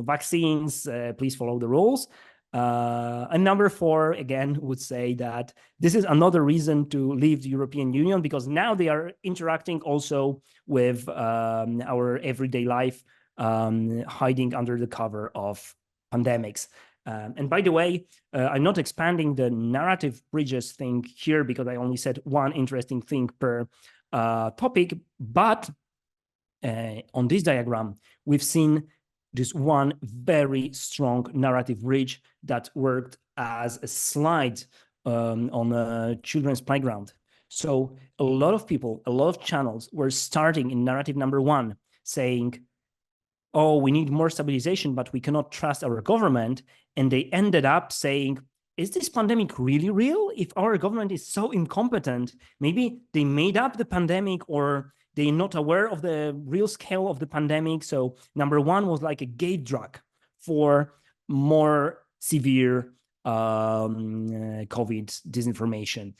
vaccines. Please follow the rules. And number 4, again, would say that this is another reason to leave the European Union, because now they are interacting also with our everyday life, hiding under the cover of pandemics. And by the way, I'm not expanding the narrative bridges thing here because I only said one interesting thing per topic, but on this diagram, we've seen this one very strong narrative bridge that worked as a slide on a children's playground. So a lot of people, a lot of channels were starting in narrative number 1, saying, oh, we need more stabilization, but we cannot trust our government. And they ended up saying, is this pandemic really real? If our government is so incompetent, maybe they made up the pandemic, or they're not aware of the real scale of the pandemic. So number 1 was like a gate drug for more severe COVID disinformation.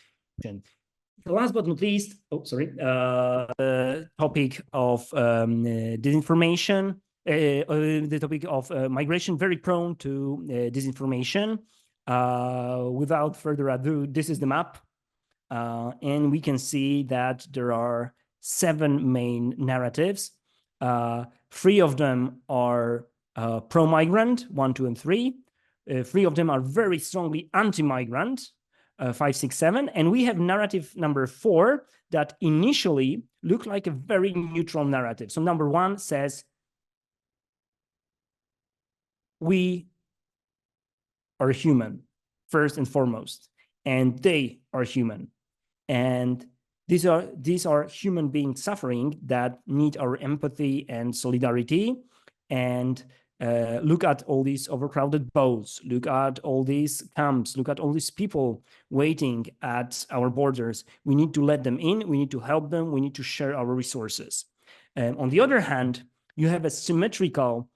Last but not least, the topic of disinformation, the topic of migration, very prone to disinformation. Without further ado, this is the map. And we can see that there are 7 main narratives. 3 of them are pro-migrant, 1, 2, and 3. 3 of them are very strongly anti-migrant, 5, 6, 7. And we have narrative number 4 that initially looked like a very neutral narrative. So number 1 says, we are human, first and foremost, and they are human. And these are human beings suffering that need our empathy and solidarity. And look at all these overcrowded boats, look at all these camps, look at all these people waiting at our borders. We need to let them in, we need to help them, we need to share our resources. And on the other hand, you have a symmetrical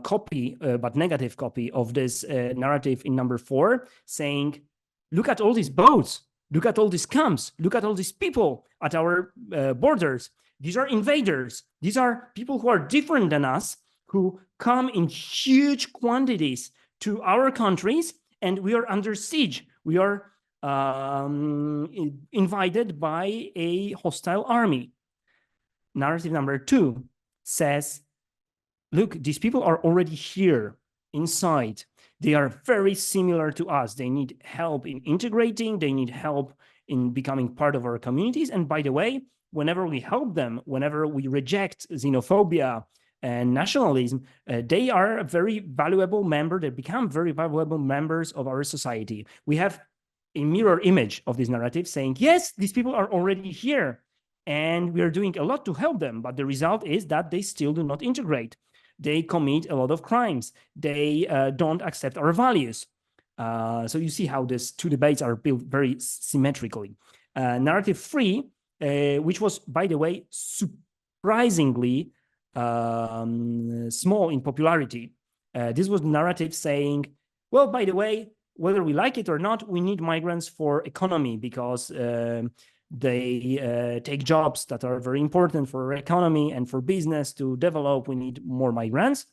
copy, but negative copy of this narrative in number 4, saying, look at all these boats, look at all these camps, look at all these people at our borders. These are invaders. These are people who are different than us, who come in huge quantities to our countries, and we are under siege. We are invaded by a hostile army. Narrative number 2 says, look, these people are already here inside. They are very similar to us. They need help in integrating. They need help in becoming part of our communities. And by the way, whenever we help them, whenever we reject xenophobia and nationalism, they are a very valuable member. They become very valuable members of our society. We have a mirror image of this narrative saying, yes, these people are already here and we are doing a lot to help them. But the result is that they still do not integrate. They commit a lot of crimes. They don't accept our values. So you see how these 2 debates are built very symmetrically. Narrative 3, which was, by the way, surprisingly small in popularity. This was narrative saying, well, by the way, whether we like it or not, we need migrants for economy because they take jobs that are very important for our economy and for business to develop. We need more migrants.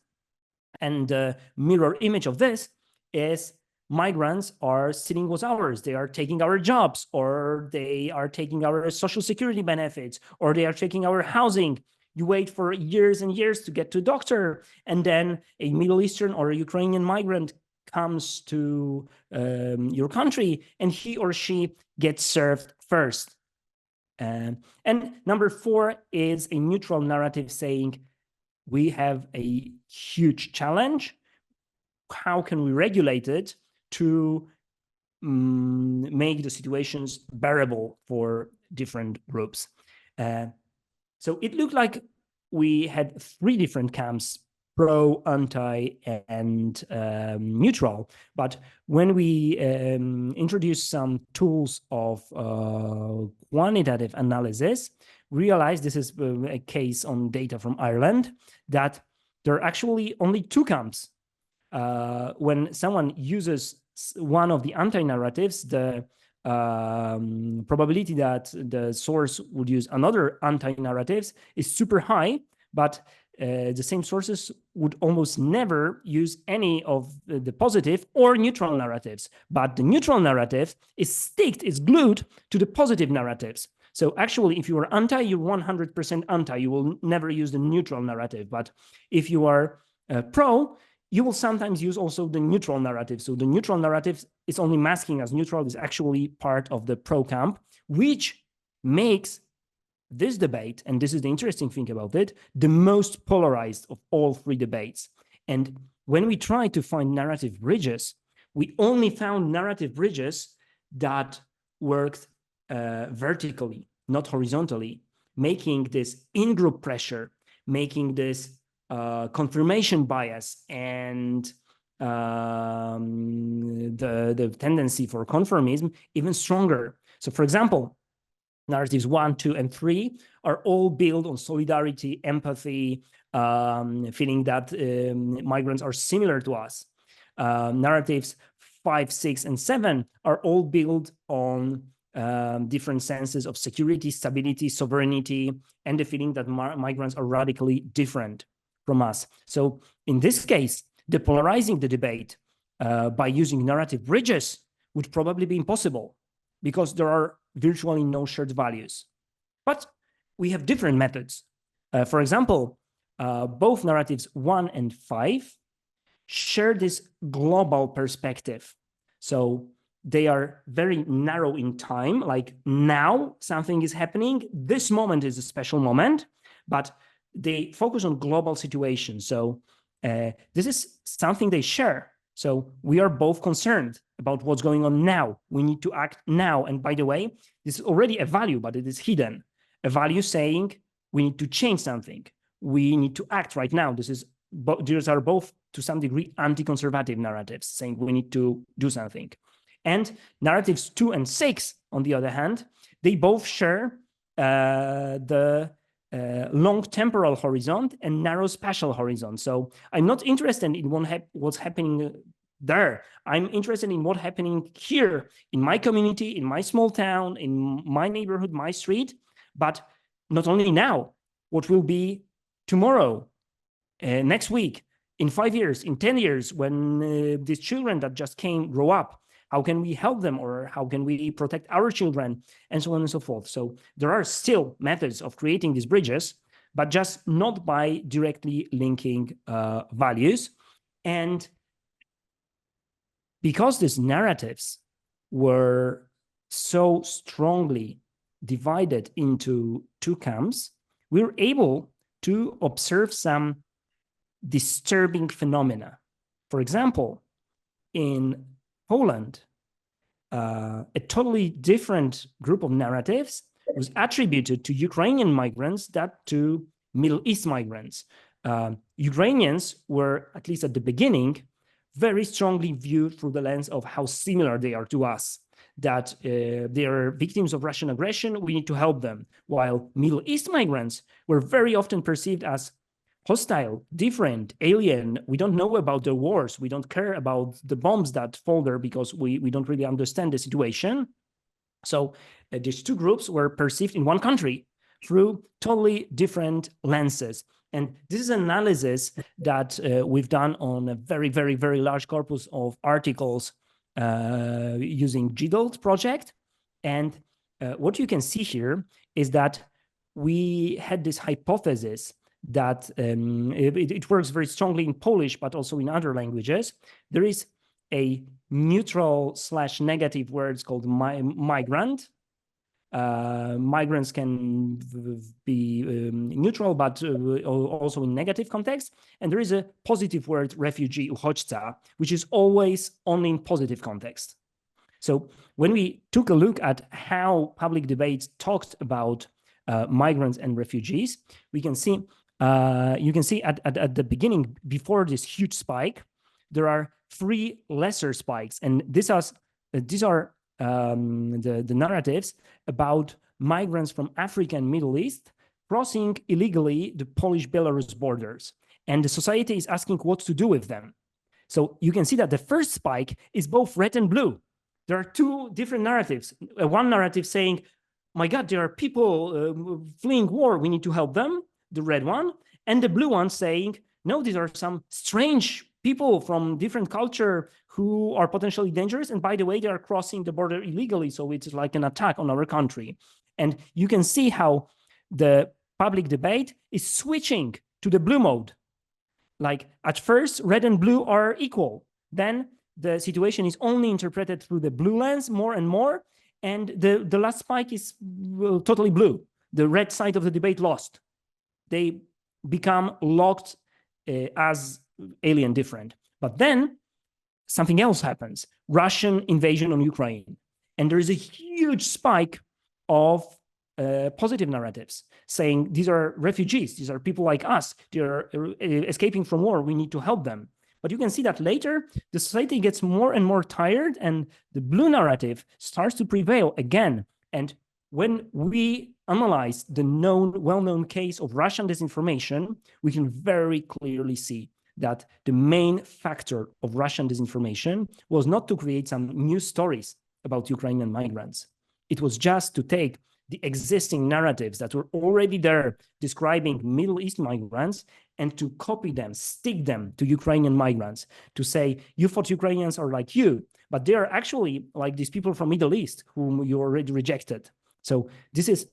And the mirror image of this is migrants are stealing what's ours. They are taking our jobs, or they are taking our social security benefits, or they are taking our housing. You wait for years and years to get to a doctor, and then a Middle Eastern or a Ukrainian migrant comes to your country, and he or she gets served first. And number 4 is a neutral narrative saying, we have a huge challenge. How can we regulate it to make the situations bearable for different groups? So it looked like we had 3 different camps, pro, anti, and neutral. But when we introduced some tools of quantitative analysis, realized, this is a case on data from Ireland, that there are actually only 2 camps. When someone uses one of the anti-narratives, the probability that the source would use another anti-narratives is super high, but the same sources would almost never use any of the positive or neutral narratives. But the neutral narrative is glued to the positive narratives. So actually, if you are anti, you're 100% anti. You will never use the neutral narrative. But if you are pro, you will sometimes use also the neutral narrative. So the neutral narrative is only masking as neutral, is actually part of the pro camp, which makes this debate, and this is the interesting thing about it, the most polarized of all three debates. And when we try to find narrative bridges, we only found narrative bridges that worked vertically, not horizontally, making this in-group pressure, making this confirmation bias and the tendency for conformism even stronger. So for example, narratives 1, 2, and 3 are all built on solidarity, empathy, feeling that migrants are similar to us. Narratives 5, 6, and 7 are all built on different senses of security, stability, sovereignty, and the feeling that migrants are radically different from us. So in this case, depolarizing the debate by using narrative bridges would probably be impossible because there are virtually no shared values. But we have different methods. For example, both narratives 1 and 5 share this global perspective. So they are very narrow in time, like now something is happening. This moment is a special moment, but they focus on global situations. So this is something they share. So we are both concerned about what's going on now. We need to act now. And by the way, this is already a value, but it is hidden. A value saying we need to change something. We need to act right now. These are both to some degree anti-conservative narratives saying we need to do something. And narratives 2 and 6, on the other hand, they both share the long temporal horizon and narrow spatial horizon. So I'm not interested in what's happening there. I'm interested in what's happening here in my community, in my small town, in my neighborhood, my street, but not only now, what will be tomorrow, next week, in 5 years, in 10 years, when these children that just came grow up. How can we help them, or how can we protect our children, and so on and so forth. So there are still methods of creating these bridges, but just not by directly linking values. And because these narratives were so strongly divided into two camps, we were able to observe some disturbing phenomena. For example, in Poland, a totally different group of narratives was attributed to Ukrainian migrants than to Middle East migrants. Ukrainians were, at least at the beginning, very strongly viewed through the lens of how similar they are to us, that they are victims of Russian aggression, we need to help them, while Middle East migrants were very often perceived as hostile, different, alien. We don't know about the wars. We don't care about the bombs that fall there because we don't really understand the situation. So these two groups were perceived in one country through totally different lenses. And this is an analysis that we've done on a very, very, very large corpus of articles using GDOLT project. And what you can see here is that we had this hypothesis that it works very strongly in Polish, but also in other languages. There is a neutral / negative words called migrant. Migrants can be neutral, but also in negative context. And there is a positive word, refugee, uchodźca, which is always only in positive context. So when we took a look at how public debates talked about migrants and refugees, we can see you can see at the beginning, before this huge spike, there are 3 lesser spikes, and these are the narratives about migrants from Africa and Middle East crossing illegally the Polish-Belarus borders, and the society is asking what to do with them. So you can see that the first spike is both red and blue. There are 2 different narratives. One narrative saying, my God, there are people fleeing war, we need to help them, the red one. and the blue ones saying, no, these are some strange people from different culture who are potentially dangerous. And by the way, they are crossing the border illegally. So it's like an attack on our country. And you can see how the public debate is switching to the blue mode. Like at first, red and blue are equal. Then the situation is only interpreted through the blue lens more and more. And the last spike is totally blue. The red side of the debate lost. They become locked as alien different. But then something else happens. Russian invasion on Ukraine. And there is a huge spike of positive narratives saying these are refugees, these are people like us, they're escaping from war, we need to help them. But you can see that later, the society gets more and more tired and the blue narrative starts to prevail again. And when we analyze the well-known case of Russian disinformation, we can very clearly see that the main factor of Russian disinformation was not to create some new stories about Ukrainian migrants. It was just to take the existing narratives that were already there describing Middle East migrants and to copy them, stick them to Ukrainian migrants, to say, you thought Ukrainians are like you, but they are actually like these people from Middle East whom you already rejected. So this is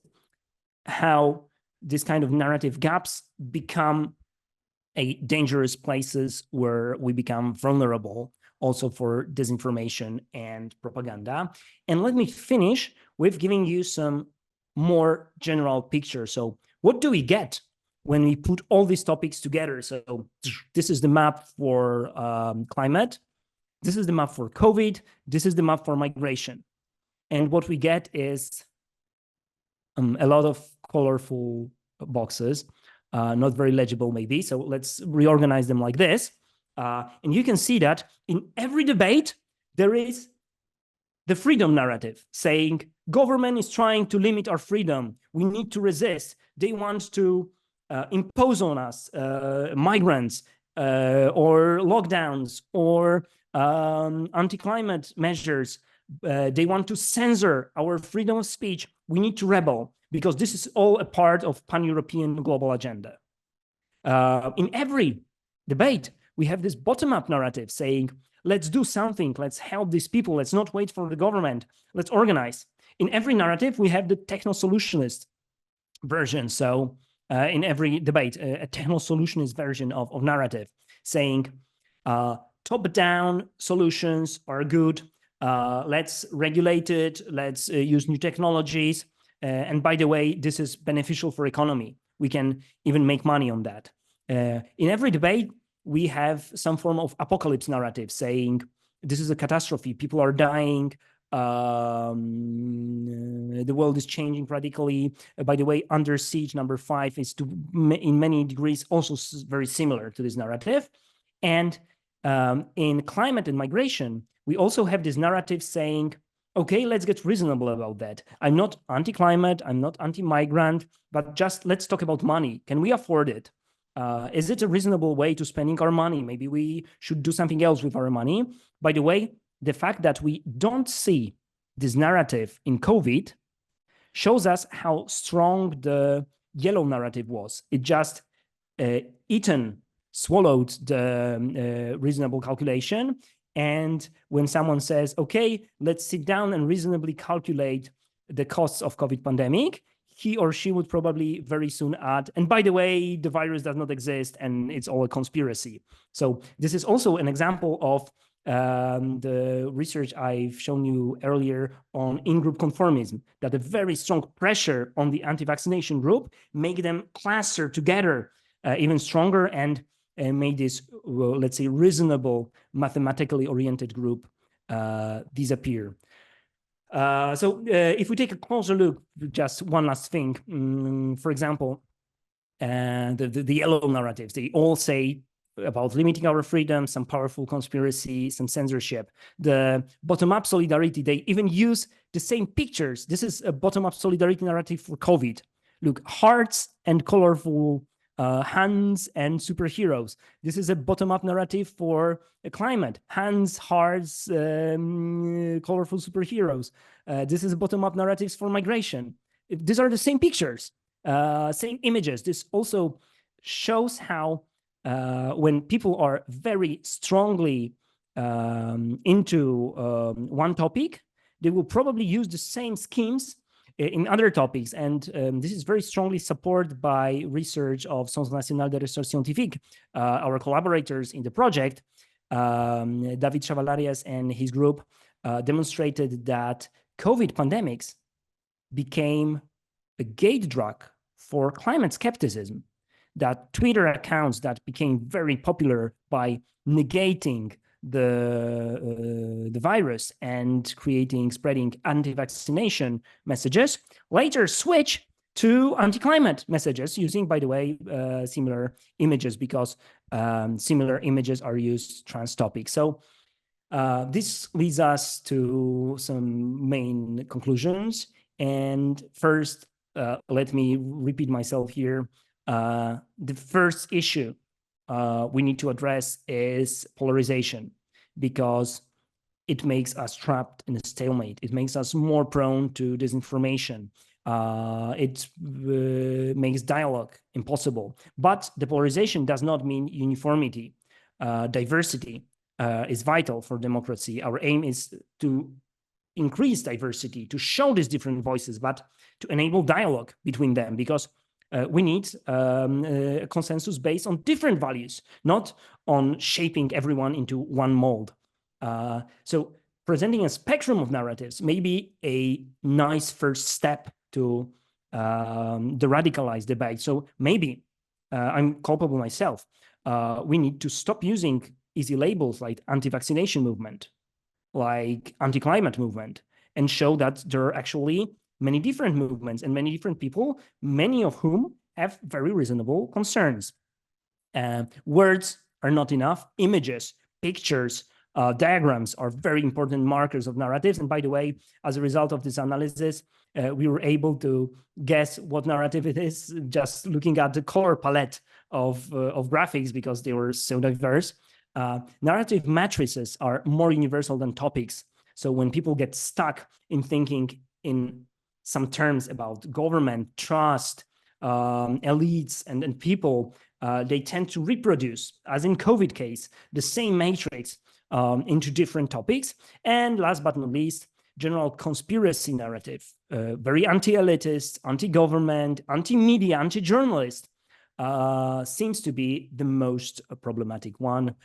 how this kind of narrative gaps become dangerous places where we become vulnerable also for disinformation and propaganda. And let me finish with giving you some more general picture. So what do we get when we put all these topics together? So this is the map for climate. This is the map for COVID. This is the map for migration. And what we get is a lot of colorful boxes, not very legible maybe. So let's reorganize them like this. And you can see that in every debate, there is the freedom narrative saying government is trying to limit our freedom. We need to resist. They want to impose on us migrants or lockdowns or anti-climate measures. They want to censor our freedom of speech. We need to rebel because this is all a part of pan-European global agenda. In every debate, we have this bottom-up narrative saying, let's do something, let's help these people, let's not wait for the government, let's organize. In every narrative, we have the techno-solutionist version. So in every debate, a techno-solutionist version of narrative saying top-down solutions are good, let's regulate it, let's use new technologies. And by the way, this is beneficial for economy. We can even make money on that. In every debate, we have some form of apocalypse narrative saying this is a catastrophe, people are dying, the world is changing radically. By the way, Under Siege #5 is in many degrees also very similar to this narrative. And in climate and migration, we also have this narrative saying, okay, let's get reasonable about that. I'm not anti-climate, I'm not anti-migrant, but just let's talk about money. Can we afford it? Is it a reasonable way to spending our money? Maybe we should do something else with our money. By the way, the fact that we don't see this narrative in COVID shows us how strong the yellow narrative was. It just swallowed the reasonable calculation. And when someone says, okay, let's sit down and reasonably calculate the costs of COVID pandemic, he or she would probably very soon add, and by the way, the virus does not exist and it's all a conspiracy. So this is also an example of the research I've shown you earlier on in-group conformism, that a very strong pressure on the anti-vaccination group make them cluster together even stronger and made this, let's say, reasonable, mathematically oriented group disappear. So if we take a closer look, just one last thing, for example, the yellow narratives, they all say about limiting our freedom, some powerful conspiracy, some censorship. The bottom-up solidarity, they even use the same pictures. This is a bottom-up solidarity narrative for COVID. Look, hearts and colorful hands and superheroes. This is a bottom-up narrative for climate. Hands, hearts, colorful superheroes. This is a bottom-up narratives for migration. These are the same pictures, same images. This also shows how when people are very strongly into one topic, they will probably use the same schemes in other topics. And this is very strongly supported by research of Centre National de Recherche Scientifique, our collaborators in the project. David Chavalarias and his group demonstrated that COVID pandemics became a gate drug for climate skepticism, that Twitter accounts that became very popular by negating the virus and spreading anti-vaccination messages later switch to anti-climate messages using, by the way, similar images, because similar images are used trans topics. So this leads us to some main conclusions. And first, let me repeat myself here. The first issue we need to address is polarization, because it makes us trapped in a stalemate. It makes us more prone to disinformation. It makes dialogue impossible. But the polarization does not mean uniformity. Diversity is vital for democracy. Our aim is to increase diversity, to show these different voices, but to enable dialogue between them, because we need a consensus based on different values, not on shaping everyone into one mold. So presenting a spectrum of narratives may be a nice first step to the radicalized debate. So maybe I'm culpable myself. We need to stop using easy labels like anti-vaccination movement, like anti-climate movement, and show that there are actually many different movements and many different people, many of whom have very reasonable concerns. Words are not enough. Images, pictures, diagrams are very important markers of narratives. And by the way, as a result of this analysis, we were able to guess what narrative it is just looking at the color palette of graphics, because they were so diverse. Narrative matrices are more universal than topics. So when people get stuck in thinking in some terms about government, trust, elites, and people, they tend to reproduce, as in COVID case, the same matrix into different topics. And last but not least, general conspiracy narrative, very anti-elitist, anti-government, anti-media, anti-journalist, seems to be the most problematic one.